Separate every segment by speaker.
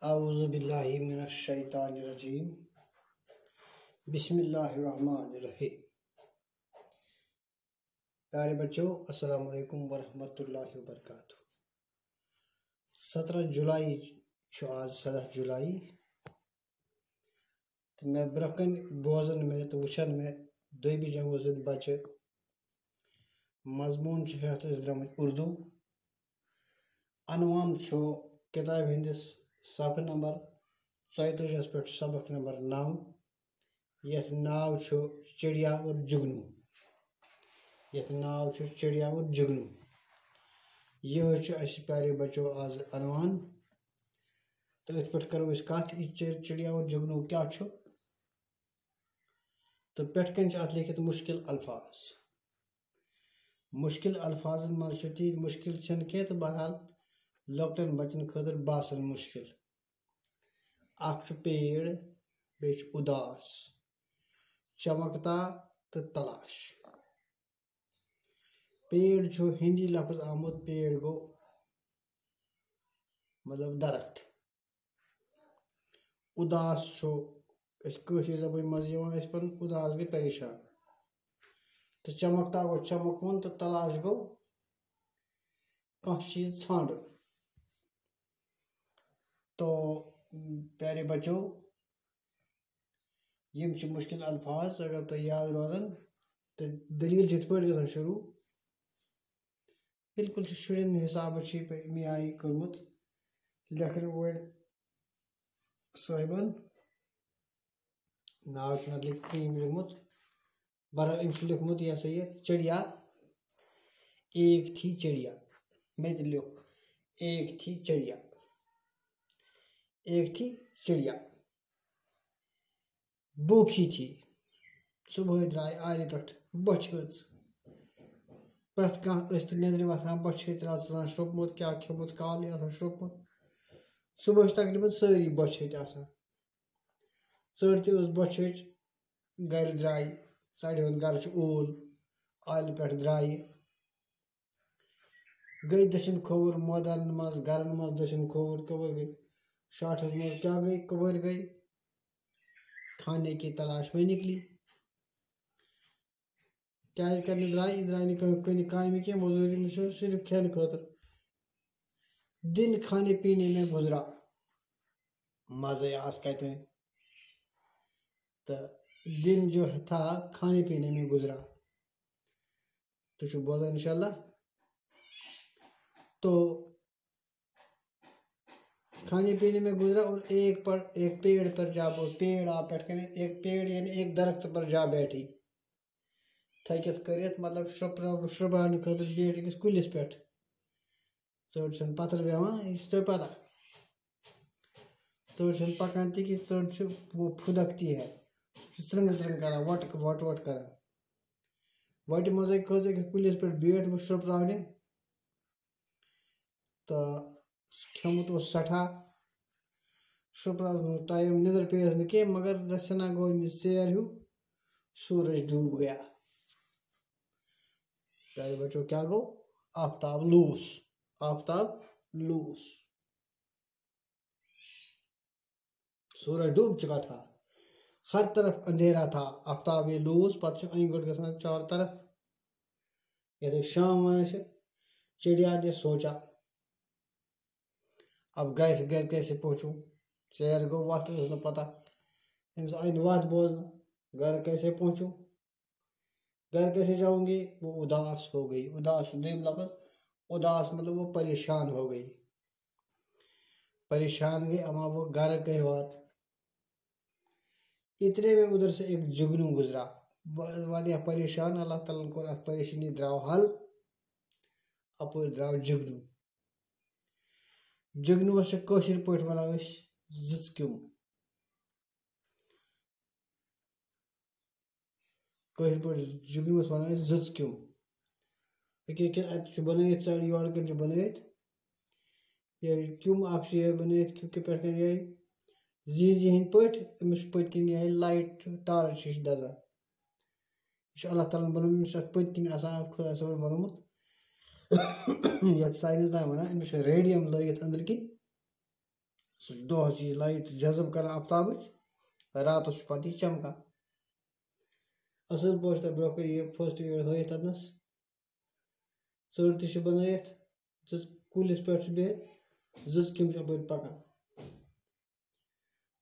Speaker 1: اعوذ باللہ من الشیطان الرجیم بسم اللہ الرحمن الرحیم۔ پیارے بچوں، السلام علیکم ورحمۃ اللہ وبرکاتہ۔ 17 جولائی آج 17 جولائی تو میں برکن بوزن میں تو وچن میں دویمہِ جمٲژ بچہ مضمون ہتھ درمت اردو عنوان کتاب ہندس صفحہ نمبر 34 پہ سبق نمبر 9 یتھ ناو چڑیا اور جگنو یہ پیارے بچوں آج عنوان تو ات پہ کرو کت یہ چڑیا اور جگنو کیا تو پٹ کن ات لکھت مشکل الفاظ من تیت مشکل چھ کی تو بہرحال لۄکٹن بچن خاطر باسان مشکل اخ پیڑ بیٚیہِ چھُ اداس چمکتا تو تلاش پیڑ چھُ ہندی لفظ آمت پیڑ گو مطلب درخت اداس چھُ زبان مز پن اداس گئی پریشان تو چمکتا گو چمکون تو تلاش گو کانٛہہ چیز ژھانڈ تو پیارے بچوں یم چھ مشکل الفاظ اگر تو یاد روزن تو دلیل یت پٲٹھۍ گژھان شروع بالکل شرین حساب امی آئی کورمت لیکھن وول صٲحبن ناو چھُنہٕ لیکھِتھ کِہیٖنۍ لیوٚکھمُت بہرحال أمۍ چھُ لیوٚکھمُت یہِ ہسا یہِ چڑیا ایک تھی چڑیا مےٚ تہِ لیوٚکھ ایک تھی چڑیا بھوٗکھی تھی صبحٲے درٛاے آلہِ پٮ۪ٹھ بۄچھِ ۂژ پرٛٮ۪تھ کانٛہہ ٲسۍ تہٕ نیٚنٛدرِ وۄتھان بۄچھِ ۂتۍ راتَس آسان شرٛوٚپمُت کیٛاہ کھیوٚمُت کالٕے آسان شرٛوٚپمُت صبحٲے چھِ تقریٖباً سٲری بۄچھِ ۂتۍ آسان ژٔر تہِ ٲس بۄچھِ ۂچ گرِ درٛاے ژَرِ ہُنٛد گرٕ چھُ اوٗل آلہِ پٮ۪ٹھ درٛایہِ گٔے دٔچھِنۍ کھووُر مٲدانن منٛز گرن منٛز دٔچھِنۍ کھووُر کپٲرۍ گٔے شاٹھس منٛز کیٛاہ گٔے کپٲرۍ گٔے کھانے کی تلاش میں نکلی کیٛازِ کرنہِ درٛاے یہِ درٛاے نہٕ کُنہِ کامہِ کینٛہہ موٚزوٗرِ منٛز چھُ صرف کھٮ۪نہٕ خٲطرٕ دن کھانے پینے میں گزرا مزے آس کتہِ تہٕ دن جو تھا کھانے پینے میں گزرا تو چھو بوزا انشاءاللہ تو کھانے پینے میں گزرا اور ایک پیڑ پر جا پیڑ آ پٹ کنے ایک پیڑ یعنی ایک درخت پر جا بیٹھی تھکت کرت مطلب شربرانے خاطر بیٹھ أکِس کُلِس پٮ۪ٹھ ژٔر چھنہٕ پتھر بیٚہوان یہِ چھِ تۄہہِ پتہ ژٔر چھنہٕ پکان تہِ کینٛہہ ژٔر چھِ پھُدکتی ہے ژرٛنٛگ ژرٛنٛگ کران وٹ کران وٹہِ منٛزے کھٔژ أکِس کُلِس پٮ۪ٹھ بیٖٹھ وۄنۍ شرٛوپراونہِ تہٕ کھیوٚمُت اوس سٮ۪ٹھاہ شرٛوپراونُک ٹایم نِدٕر پیٚیَس نہٕ کینٛہہ مگر رژھِ گوٚو أمِس ژیر ہیوٗ سورج ڈوٗب گیا پیارے بچوں کیا گو آفتاب لوس سورج ڈوب چکا تھا ہر طرف اندھیرا تھا آفتاب یہ لوس پتہٕ چھُ أنٛدۍ گٔٹۍ گژھان چار طرف یتھ شام ونان چھِ چڑیا نے سوچا اب گھر کیسے پہنچوں ژیر گوٚو وتھ ٲس نہٕ پتہ أمِس آیہِ نہٕ وتھ بوزنہٕ گھر کیسے پہنچوں گھر کیسے جاؤں گی وہ اداس ہو گئی اداس دویم لفظ اداس مطلب وہ پریشان ہو گئی اما وہ گھر گئی وات اتنے میں ادھر سے ایک جگنو گزرا واریاہ پریشان اللہ تعالیٰ کوٚر اتھ پریشانی درٛاو حل اپٲرۍ درٛاو جگنوس چھِ کٲشِر پٲٹھۍ ونان أسۍ زٕژکیوٚم کٲشِر پٲٹھۍ جگنوس ونان أسۍ زٕژکیوٚم أکیٛاہ اَتہِ چھُ بنٲیِتھ ژَرِ یورٕ کَنۍ چھُ بنٲیِتھ یہِ کیوٚم اکھ چھُ یِہوٚے بنٲیِتھ کہِ پٮ۪ٹھ کَنۍ یِہوٚے زیٖزِ ہِنٛدۍ پٲٹھۍ أمِس چھُ پٔتۍ کِنۍ یِہوٚے لایٹ ٹارٕچ ہِش دزان یہِ چھُ اللہ تعالیٰ ہن بنومُت أمِس چھُ اَتھ پٔتۍ کِنۍ آسان خۄدا صٲبن بنومُت یتھ ساینس دان ونان أمِس چھُ ریڈیم لٲگِتھ أنٛدرٕ کِنۍ دہ لائٹ جذب کر آفتاب رات پتہ یہ چمکان اصل پہ برو یہ فرسٹ ایڈ ہائت اتنس ژر تہ بنائت کلس پہ بہت زز کم اپر پکان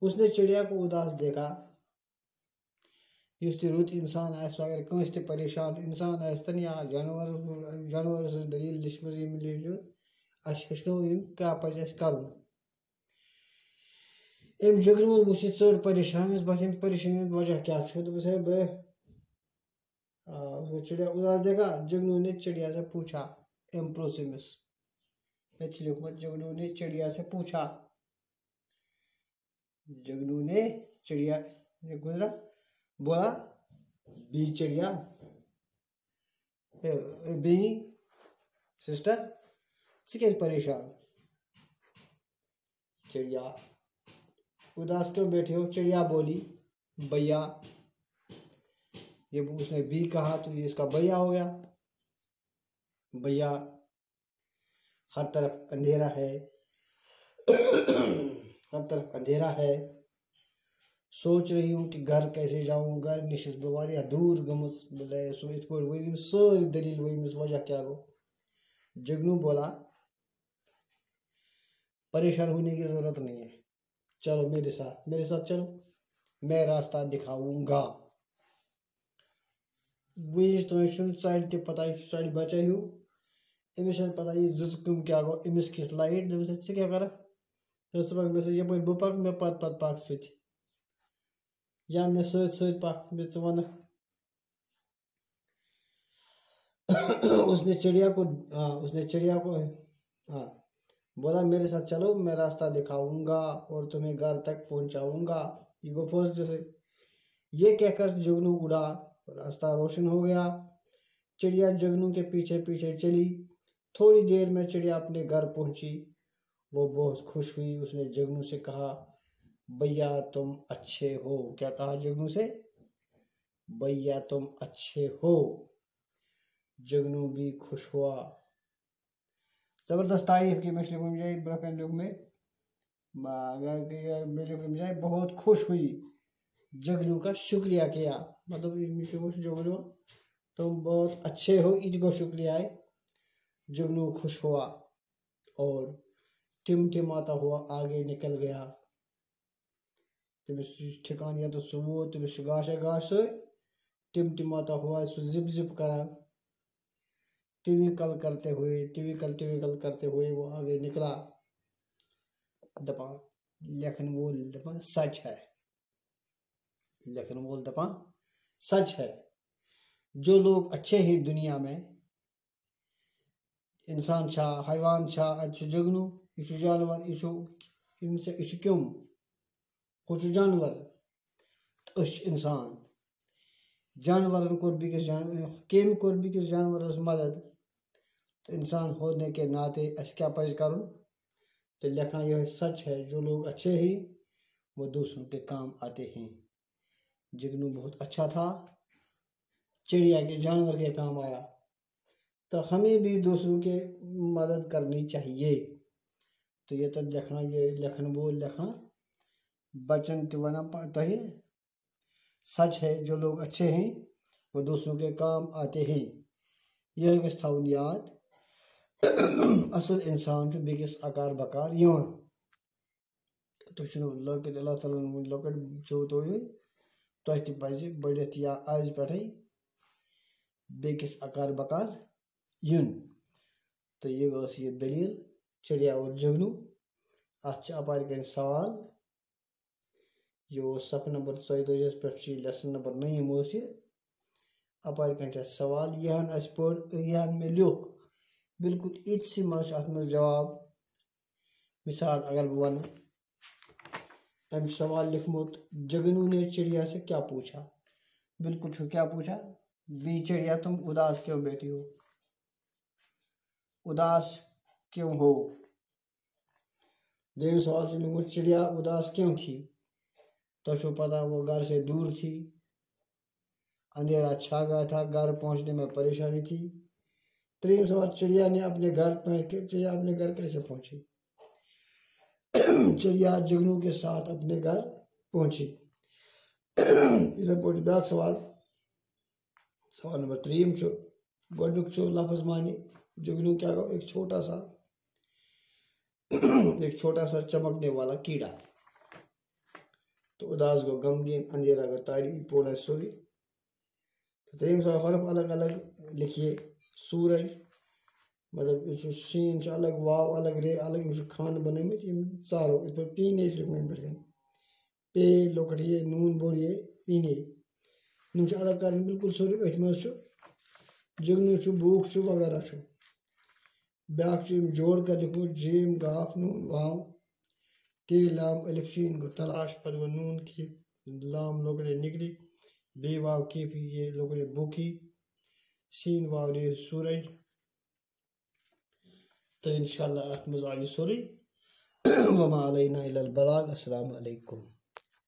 Speaker 1: اس نے چڑیا کو اداس دیکھا اس تہ رت انسان اگر کنس تہ پریشان انسان آستن یا جانور دلیل لچمز اس ہچنو کیا پہ اس کرن ام جگنود وچھت ژر پریشان بس ام پریشانی وجہ کیا دس ہے بے چڑیا اداس دیکھا جگنو نے چڑیا سے پوچھا امپروسمس میں لکھمت جگنو نے چڑیا سے پوچھا جگنو نے چڑیا گزرا بولا بی چڑیا بی سسٹر ثہ پریشان چڑیا اداس کیوں بیٹھے ہو چڑیا بولی بھیا یہ اس نے بی کہا تو یہ اس کا بھیا ہو گیا بھیا ہر طرف اندھیرا ہے ہر طرف اندھیرا ہے سوچ رہی ہوں کہ گھر کیسے جاؤں گھر نشس بہ واریاہ دور گمس سو ات پہ ورم ساری دلیل ورمس وجہ کیا گو جگنو بولا پریشان ہونے کی ضرورت نہیں ہے چلو میرے ساتھ چلو میں راستہ دکھاؤں گا ونچ تھی ژر تہ پتہ یہ ژر بچہ ہیو امس پتہ یہ زز کم کیا گو امس کھس لائٹ دس ژٕ کیا کرک ژٕ پک مے سۭتۍ یپٲرۍ بہٕ پکہٕ مےٚ پتہٕ پک سۭتۍ یا مےٚ سۭتۍ پک مےٚ ژٕ ونکھ اس نے چڑیا کو بولا میرے ساتھ چلو میں راستہ دکھاؤں گا اور تمہیں گھر تک پہنچاؤں گا یہ گو فرسٹ یہ کہہ کر جگنو اڑا راستہ روشن ہو گیا چڑیا جگنو کے پیچھے پیچھے چلی تھوڑی دیر میں چڑیا اپنے گھر پہنچی وہ بہت خوش ہوئی اس نے جگنو سے کہا بھیا تم اچھے ہو کیا کہا جگنو سے بھیا تم اچھے ہو جگنو بھی خوش ہوا زبردست تعریف کی میں لکھوں جائے برکن لوگ میں جائے بہت خوش ہوئی جگنو کا شکریہ کیا مطلب جگنو تم بہت اچھے ہو اس کو شکریہ ہے جگنو خوش ہوا اور ٹمٹماتا ہوا آگے نکل گیا تمس ٹھکان یا تو صبح تمس گاش ٹمٹماتا ہوا سہ زپ زپ کران ٹویکل کرتے ہوئے وہ آگے نکلا دپان لکھن وول دپان سچ ہے سچ ہے جو لوگ اچھے ہی دنیا میں انسان چھا حیوان چھا جگنو یہ جانور یہ کم ہو جانور انسان جانورن کور بیکس کم کور بیکس جانورس مدد تو انسان ہونے کے ناطے اس کیا پز کرن تو لکھنا یہ سچ ہے جو لوگ اچھے ہی وہ دوسروں کے کام آتے ہیں جگنو بہت اچھا تھا چڑیا کے جانور کے کام آیا تو ہمیں بھی دوسروں کے مدد کرنی چاہیے تو یہ تو لکھنا یہ لکھن وول لکھا بچن تہ ونان تہ سچ ہے جو لوگ اچھے ہیں وہ دوسروں کے کام آتے ہیں یہ گژھِ تھاون یاد اصل انسان بیکس اکار بکار یوان تھی لکٹ اللہ تعالیٰ لکٹ چھو تھی تہ پزِ بڑھت یا آز پہ بیکس اکار بکار یون تو یہ دلیل چڑیا اور جگنو ات اپار کن سوال یہ صفحہ نمبر 42 پہ لیسن نمبر 9 اپار کن سوال یہ پڑ یہ میں لکھ بالکل اتسی مز ات مز جواب مثال اگر بہ ون ام سوال لکھمت جگنو نے چڑیا سے کیا پوچھا بالکل چھو کیا پوچھا بی چڑیا تم اداس کیوں بیٹھی ہو اداس کیوں ہو دویم سوال سے لکھمت چڑیا اداس کیوں تھی تو چھو پتا وہ گھر سے دور تھی اندھیرا چھا گیا تھا گھر پہنچنے میں پریشانی تھی تریم سوال چڑیا اپنے گھر کیسے پہنچی چڑیا جگنوں کے ساتھ اپنے گھر پہنچی. ادھر پہنچ بیاکھ سوال نمبر 3 چھو گۄڈنیُک چھو لفظ معنی جگنو کیا گو ایک چھوٹا سا چمکنے والا کیڑا. تو اداس گو غمگین اندھیرا گو تاری پوڑا سوری. 3 سوال حرف الگ الگ لکھیے. سورج مطلب شین الگ واو الگ رے الگ خان بنے ژارو اس پر پینے پے لوکٹیے نون بوڑیے پینے الگ کریں بالکل سوری ات مز جگنو بوک وغیرہ بیاکھ جوڑ کر لکھو جیم گاف نون واو تے لام الف شین گو تلاش پتہ گو نون کی لام لوکڑے نکڑی بے واو کی یہ لوکڑے بوکی سین واو رے سورج. تو انشاءاللہ ات مز آئی سوری. وما علینا الا البلاغ. السلام علیکم.